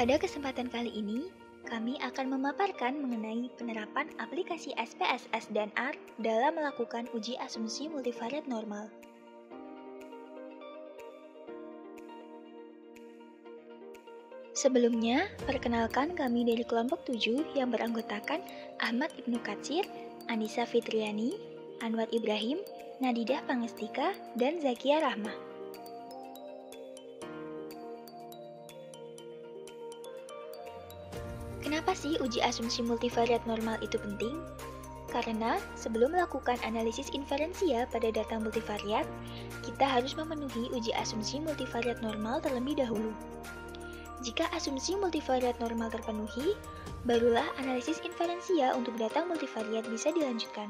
Pada kesempatan kali ini, kami akan memaparkan mengenai penerapan aplikasi SPSS dan R dalam melakukan uji asumsi multivariat normal. Sebelumnya, perkenalkan kami dari kelompok 7 yang beranggotakan Ahmad Ibnu Katsir, Anissa Fitriani, Anwar Ibrahim, Nadidah Pangestika, dan Zakia Rahmah. Kenapa sih uji asumsi multivariat normal itu penting? Karena sebelum melakukan analisis inferensia pada data multivariat, kita harus memenuhi uji asumsi multivariat normal terlebih dahulu. Jika asumsi multivariat normal terpenuhi, barulah analisis inferensia untuk data multivariat bisa dilanjutkan.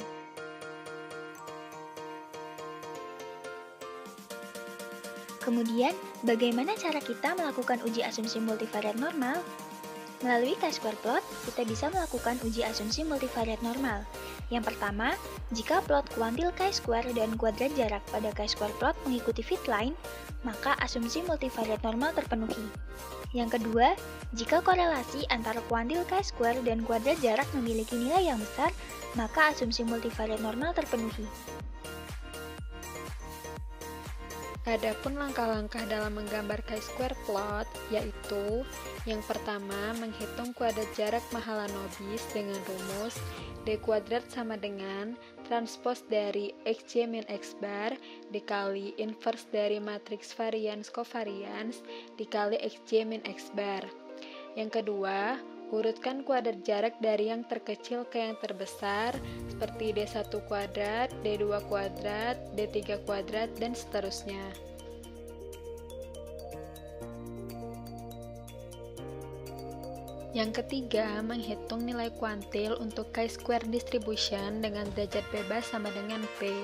Kemudian, bagaimana cara kita melakukan uji asumsi multivariat normal? Melalui chi-square plot, kita bisa melakukan uji asumsi multivariat normal. Yang pertama, jika plot kuantil chi-square dan kuadrat jarak pada chi-square plot mengikuti fit line, maka asumsi multivariat normal terpenuhi. Yang kedua, jika korelasi antara kuantil chi-square dan kuadrat jarak memiliki nilai yang besar, maka asumsi multivariat normal terpenuhi. Adapun langkah-langkah dalam menggambar chi-square plot, yaitu yang pertama, menghitung kuadrat jarak Mahalanobis dengan rumus D kuadrat sama dengan transpose dari Xj min X bar dikali inverse dari matriks varians covariance dikali Xj min X bar. Yang kedua, urutkan kuadrat jarak dari yang terkecil ke yang terbesar seperti D1 kuadrat, D2 kuadrat, D3 kuadrat, dan seterusnya. Yang ketiga, menghitung nilai kuantil untuk chi-square distribution dengan derajat bebas sama dengan P.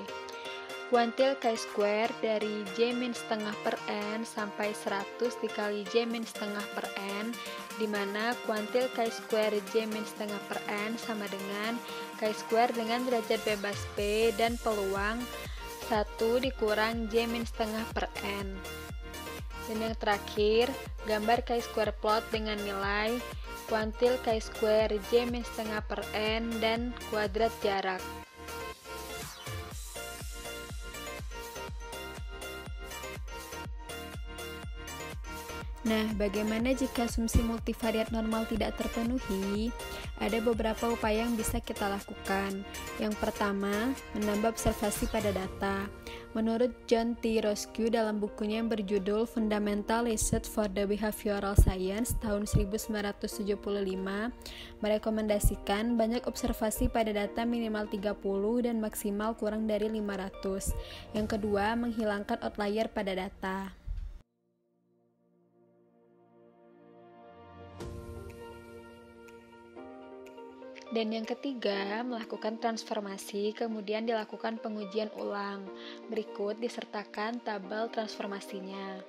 Kuantil chi-square dari J min setengah per N sampai 100 dikali J min setengah per N, di mana kuantil chi-square J min setengah per N sama dengan chi-square dengan derajat bebas P dan peluang 1 dikurang J min setengah per N. Dan yang terakhir, gambar chi-square plot dengan nilai kuantil chi-square J min setengah per N dan kuadrat jarak. Nah, bagaimana jika asumsi multivariat normal tidak terpenuhi? Ada beberapa upaya yang bisa kita lakukan. Yang pertama, menambah observasi pada data. Menurut John T. Roscoe dalam bukunya yang berjudul Fundamental Research for the Behavioral Science tahun 1975, merekomendasikan banyak observasi pada data minimal 30 dan maksimal kurang dari 500. Yang kedua, menghilangkan outlier pada data. Dan yang ketiga, melakukan transformasi, kemudian dilakukan pengujian ulang. Berikut disertakan tabel transformasinya.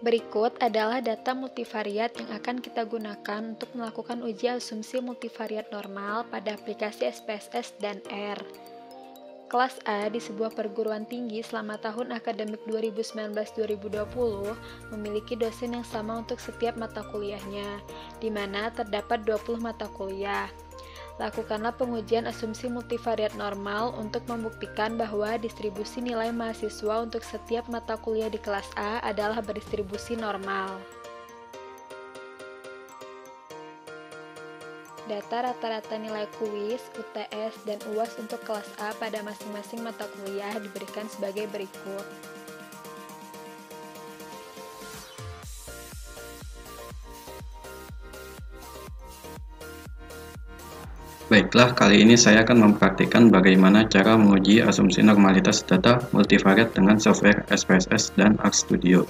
Berikut adalah data multivariat yang akan kita gunakan untuk melakukan uji asumsi multivariat normal pada aplikasi SPSS dan R. Kelas A di sebuah perguruan tinggi selama tahun akademik 2019-2020 memiliki dosen yang sama untuk setiap mata kuliahnya, di mana terdapat 20 mata kuliah. Lakukanlah pengujian asumsi multivariat normal untuk membuktikan bahwa distribusi nilai mahasiswa untuk setiap mata kuliah di kelas A adalah berdistribusi normal. Data rata-rata nilai kuis, UTS, dan UAS untuk kelas A pada masing-masing mata kuliah diberikan sebagai berikut. Baiklah, kali ini saya akan mempraktikkan bagaimana cara menguji asumsi normalitas data multivariat dengan software SPSS dan RStudio.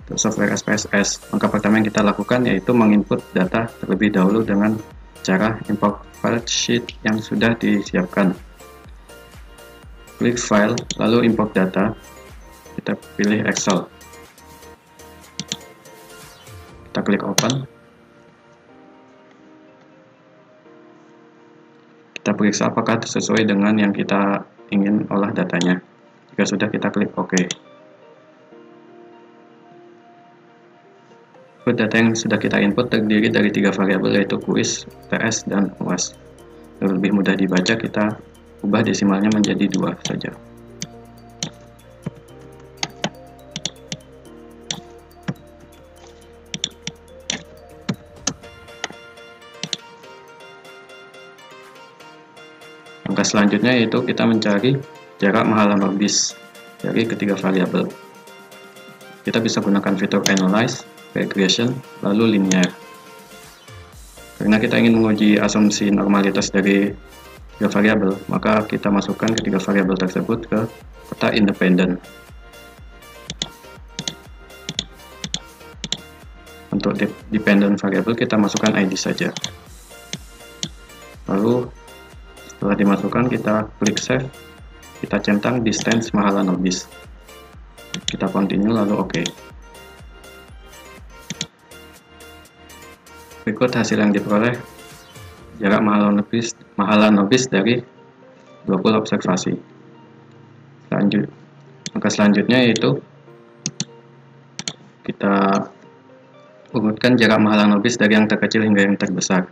Untuk software SPSS, langkah pertama yang kita lakukan yaitu menginput data terlebih dahulu dengan cara import file sheet yang sudah disiapkan. Klik file, lalu import data, kita pilih Excel. Kita klik open. Kita periksa apakah sesuai dengan yang kita ingin olah datanya. Jika sudah, kita klik OK. Data yang sudah kita input terdiri dari 3 variabel, yaitu kuis, TS, dan UAS. Lebih mudah dibaca, kita ubah desimalnya menjadi 2 saja. Langkah selanjutnya yaitu kita mencari jarak mahalan bis dari ketiga variabel. Kita bisa gunakan fitur Analyze, Regression, lalu Linear. Karena kita ingin menguji asumsi normalitas dari 3 variabel, maka kita masukkan ketiga variabel tersebut ke kotak independen. Untuk dependent variabel kita masukkan ID saja. Lalu setelah dimasukkan, kita klik Save, kita centang distance mahalan bis. Kita continue lalu OK. Berikut hasil yang diperoleh, jarak mahalan bis dari 20 observasi. Langkah selanjutnya yaitu kita urutkan jarak mahalan bis dari yang terkecil hingga yang terbesar.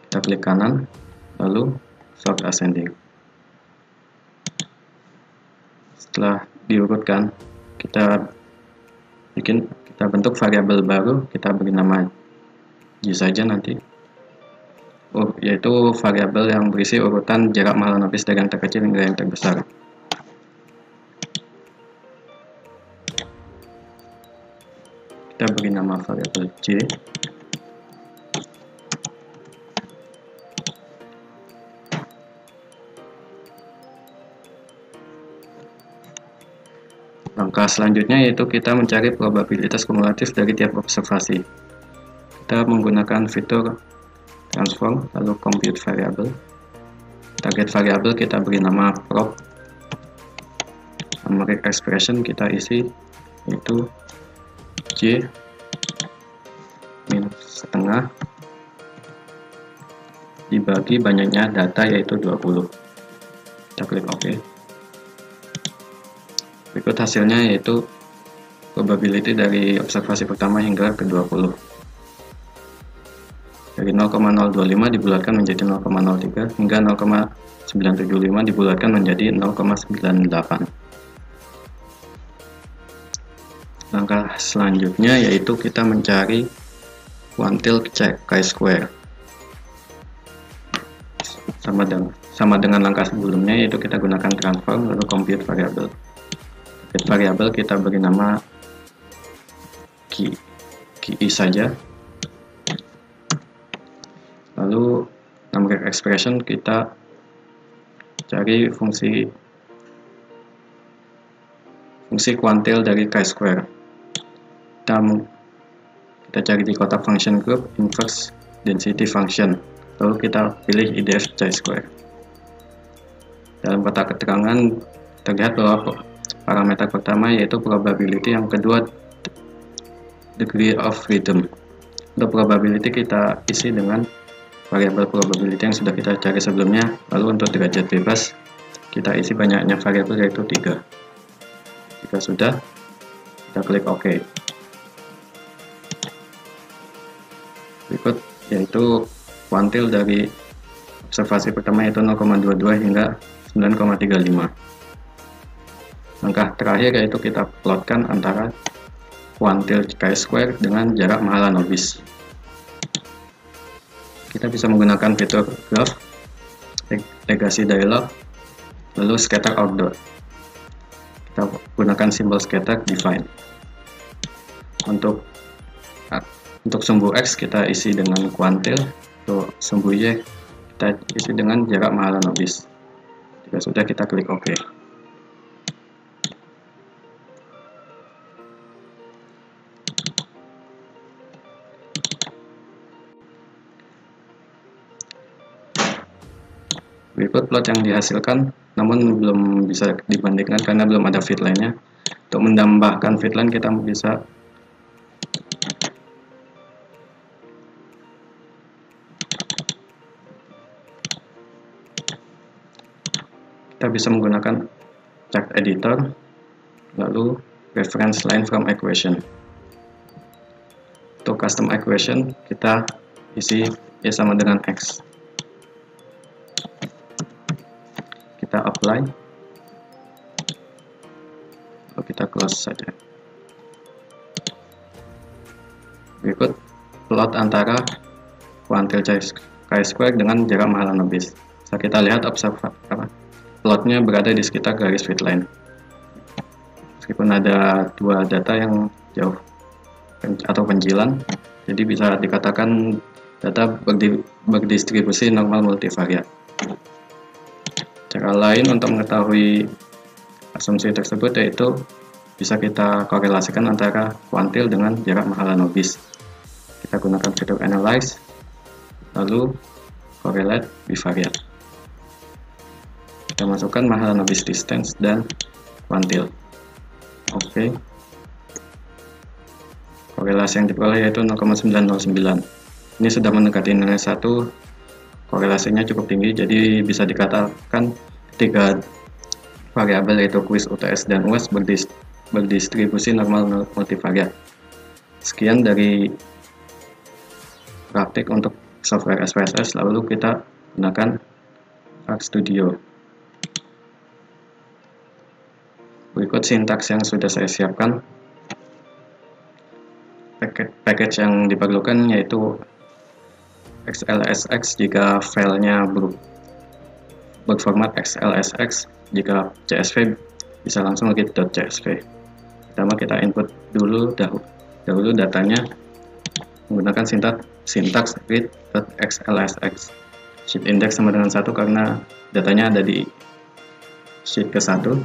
Kita klik kanan, lalu sort ascending. Setelah diurutkan, kita bentuk variabel baru, kita beri nama G saja nanti, yaitu variabel yang berisi urutan jarak mahalan bis dari yang terkecil hingga yang terbesar. Kita beri nama variabel J. Langkah selanjutnya yaitu kita mencari probabilitas kumulatif dari tiap observasi. Kita menggunakan fitur transform, lalu compute variable. Target variable kita beri nama prop. Numeric expression kita isi yaitu J minus setengah dibagi banyaknya data yaitu 20. Kita klik OK. Berikut hasilnya yaitu probability dari observasi pertama hingga ke 20. Dari 0,025 dibulatkan menjadi 0,03 hingga 0,975 dibulatkan menjadi 0,98. Langkah selanjutnya yaitu kita mencari quantile check chi-square. Sama dengan langkah sebelumnya, yaitu kita gunakan transform lalu compute variable. Target variable kita beri nama ki saja. Lalu numeric expression kita cari fungsi kuantil dari chi-square. Kita cari di kotak function group inverse density function, lalu kita pilih IDF chi-square. Dalam kotak keterangan terlihat bahwa parameter pertama yaitu probability, yang kedua degree of freedom. Untuk probability kita isi dengan variabel probability yang sudah kita cari sebelumnya. Lalu untuk derajat bebas kita isi banyaknya variabel yaitu 3. Jika sudah, kita klik OK. Berikut yaitu kuantil dari observasi pertama yaitu 0,22 hingga 9,35. Langkah terakhir yaitu kita plotkan antara kuantil chi-square dengan jarak mahalan bis. Kita bisa menggunakan fitur graph, legacy dialog, lalu scatter outdoor. Kita gunakan simbol scatter define. Untuk sumbu X kita isi dengan kuantil, untuk sumbu Y kita isi dengan jarak mahalan bis. Jika sudah, kita klik OK. Berikut plot yang dihasilkan, namun belum bisa dibandingkan karena belum ada fit line-nya. Untuk menambahkan fit line kita bisa menggunakan chart editor, lalu reference line from equation. Untuk custom equation kita isi Y sama dengan X. Kita apply, lalu kita close saja. Berikut plot antara kuantil chi-square dengan jarak Mahalanobis. Bisa kita lihat plotnya berada di sekitar garis fit line. Meskipun ada dua data yang jauh atau penjilan, jadi bisa dikatakan data berdistribusi normal multivariat. Cara lain untuk mengetahui asumsi tersebut yaitu bisa kita korelasikan antara kuantil dengan jarak Mahalanobis. Kita gunakan fitur analyze, lalu correlate bivariate. Kita masukkan Mahalanobis distance dan kuantil. Oke. Korelasi yang diperoleh yaitu 0,909. Ini sudah mendekati nilai 1. Korelasinya cukup tinggi, jadi bisa dikatakan tiga variabel yaitu quiz, UTS, dan UAS berdistribusi normal multivariat. Sekian dari praktik untuk software SPSS, lalu kita gunakan RStudio. Berikut sintaks yang sudah saya siapkan. Package yang diperlukan yaitu XLSX jika filenya berformat XLSX, jika CSV bisa langsung ke .csv. Pertama kita input dahulu datanya menggunakan sintaks read.xlsx. Sheet index sama dengan 1 karena datanya ada di sheet ke-1.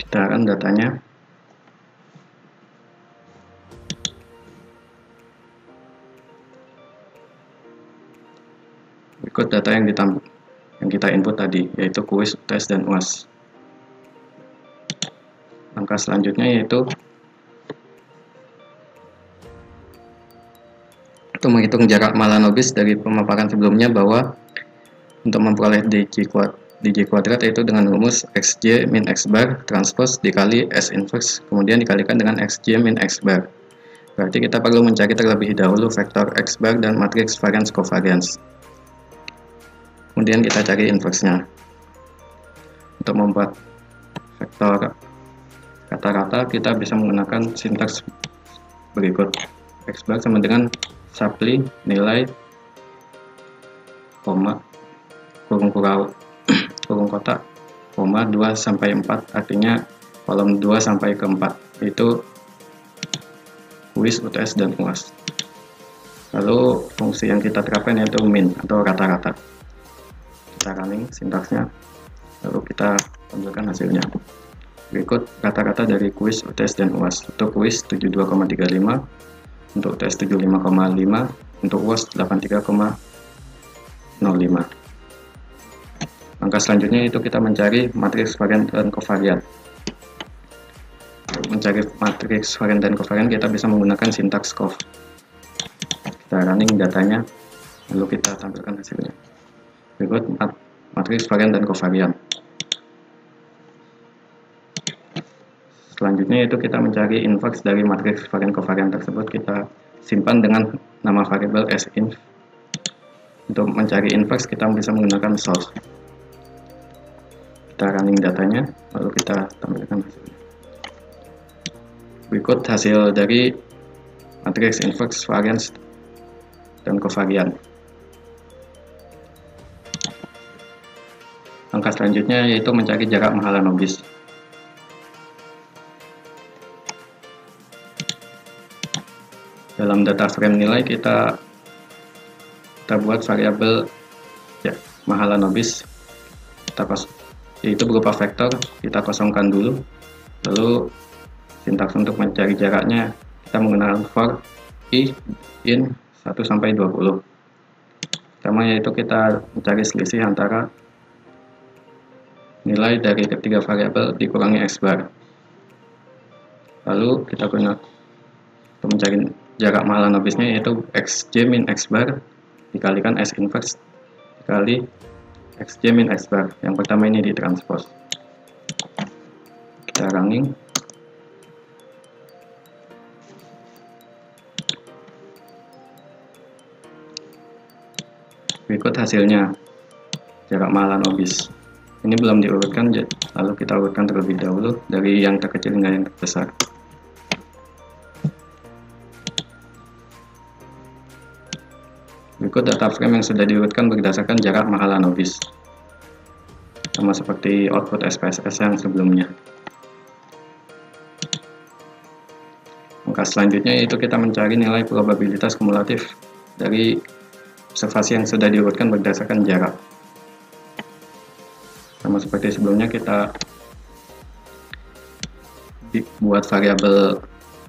Kita akan datanya. Berikut data yang kita input tadi, yaitu quiz, tes, dan UAS. Langkah selanjutnya yaitu untuk menghitung jarak Mahalanobis dari pemaparan sebelumnya bahwa untuk memperoleh DJ kuadrat yaitu dengan rumus xj min x bar transpose dikali S inverse kemudian dikalikan dengan xj min x bar. Berarti kita perlu mencari terlebih dahulu vektor x bar dan matriks variance covariance. Kemudian kita cari inverse-nya. Untuk membuat vektor rata-rata kita bisa menggunakan sintaks berikut. X bar sama dengan supply nilai koma kurung kotak, 2 sampai 4, artinya kolom 2 sampai ke 4, itu quiz, UTS, dan UAS. Lalu fungsi yang kita terapkan yaitu min atau rata-rata. Kita running sintaksnya, lalu kita tampilkan hasilnya. Berikut rata-rata dari quiz, UTS, dan UAS. Untuk quiz 72,35, untuk UTS 75,5, untuk UAS 83,05. Langkah selanjutnya itu kita mencari matriks varian dan kovarian. Untuk mencari matriks varian dan kovarian kita bisa menggunakan sintaks cov. Kita running datanya, lalu kita tampilkan hasilnya. Berikut matriks varian dan kovarian. Selanjutnya itu kita mencari inverse dari matriks varian kovarian tersebut, kita simpan dengan nama variabel sinf. Untuk mencari inverse kita bisa menggunakan source. Kita running datanya, lalu kita tampilkan hasilnya. Berikut hasil dari matriks inverse, variance, dan kovarian. Langkah selanjutnya yaitu mencari jarak Mahalanobis. Dalam data frame nilai kita buat variabel Mahalanobis, yaitu berupa vektor, kita kosongkan dulu, lalu sintaks untuk mencari jaraknya kita menggunakan for i in 1 sampai 20. Pertama yaitu kita mencari selisih antara nilai dari ketiga variabel dikurangi X bar. Lalu kita gunakan untuk mencari jarak mahalan habisnya, yaitu Xj min X bar dikalikan S inverse dikali Xj min X bar. Yang pertama ini ditranspos. Kita running. Berikut hasilnya, jarak mahalan obis. Ini belum diurutkan, lalu kita urutkan terlebih dahulu dari yang terkecil hingga yang terbesar. Berikut data frame yang sudah diurutkan berdasarkan jarak mahalan obis, sama seperti output SPSS yang sebelumnya. Langkah selanjutnya yaitu kita mencari nilai probabilitas kumulatif dari observasi yang sudah diurutkan berdasarkan jarak. Sama seperti sebelumnya, kita buat variabel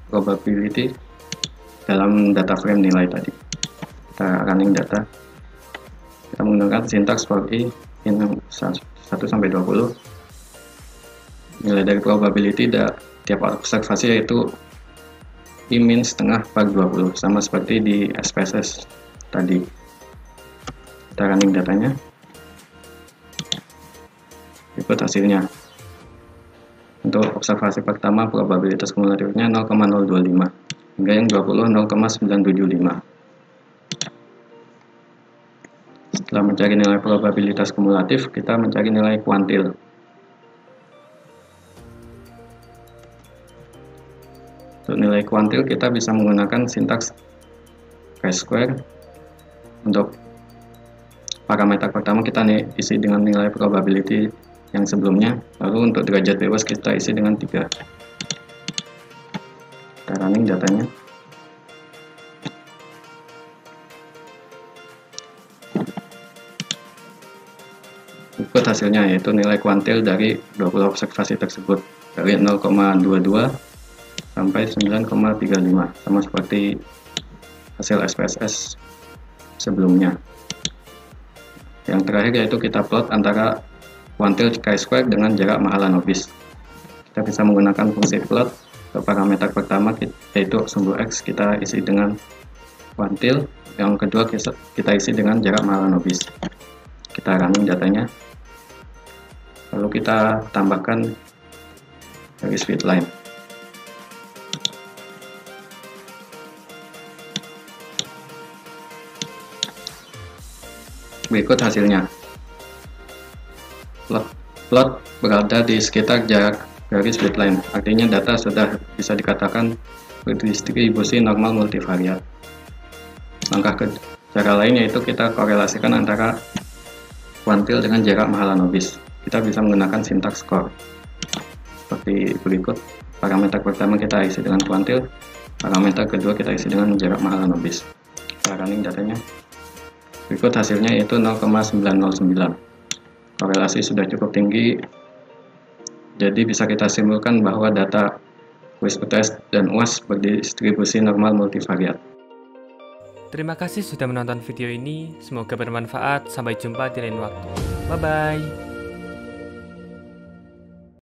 probability dalam data frame nilai tadi. Kita running data. Kita menggunakan sintaks for i in 1 sampai 20. Nilai dari probability tiap observasi yaitu i min setengah per 20, sama seperti di SPSS tadi. Kita running datanya. Ikut hasilnya. Untuk observasi pertama probabilitas kumulatifnya 0,025 hingga yang 20 0,975. Setelah mencari nilai probabilitas kumulatif, kita mencari nilai kuantil. Untuk nilai kuantil kita bisa menggunakan sintaks chi-square. Untuk parameter pertama kita isi dengan nilai probability yang sebelumnya, lalu untuk derajat bebas kita isi dengan 3. Kita running datanya. Ikut hasilnya, yaitu nilai kuantil dari 20 observasi tersebut, dari 0,22 sampai 9,35, sama seperti hasil SPSS sebelumnya. Yang terakhir yaitu kita plot antara kuantil chi-square dengan jarak mahalan obis. Kita bisa menggunakan fungsi plot. Untuk parameter pertama yaitu sumbu X kita isi dengan kuantil, yang kedua kita isi dengan jarak mahalan obis. Kita running datanya, lalu kita tambahkan garis fit line. Berikut hasilnya. Plot berada di sekitar jarak garis baseline, artinya data sudah bisa dikatakan berdistribusi normal multivariat. Cara lain yaitu kita korelasikan antara kuantil dengan jarak mahalan obis. Kita bisa menggunakan sintaks core seperti berikut. Parameter pertama kita isi dengan kuantil, parameter kedua kita isi dengan jarak mahalan obis. Kita running datanya. Berikut hasilnya yaitu 0,909. Korelasi sudah cukup tinggi, jadi bisa kita simpulkan bahwa data kuis UTS dan UAS berdistribusi normal multivariat. Terima kasih sudah menonton video ini, semoga bermanfaat. Sampai jumpa di lain waktu. Bye-bye.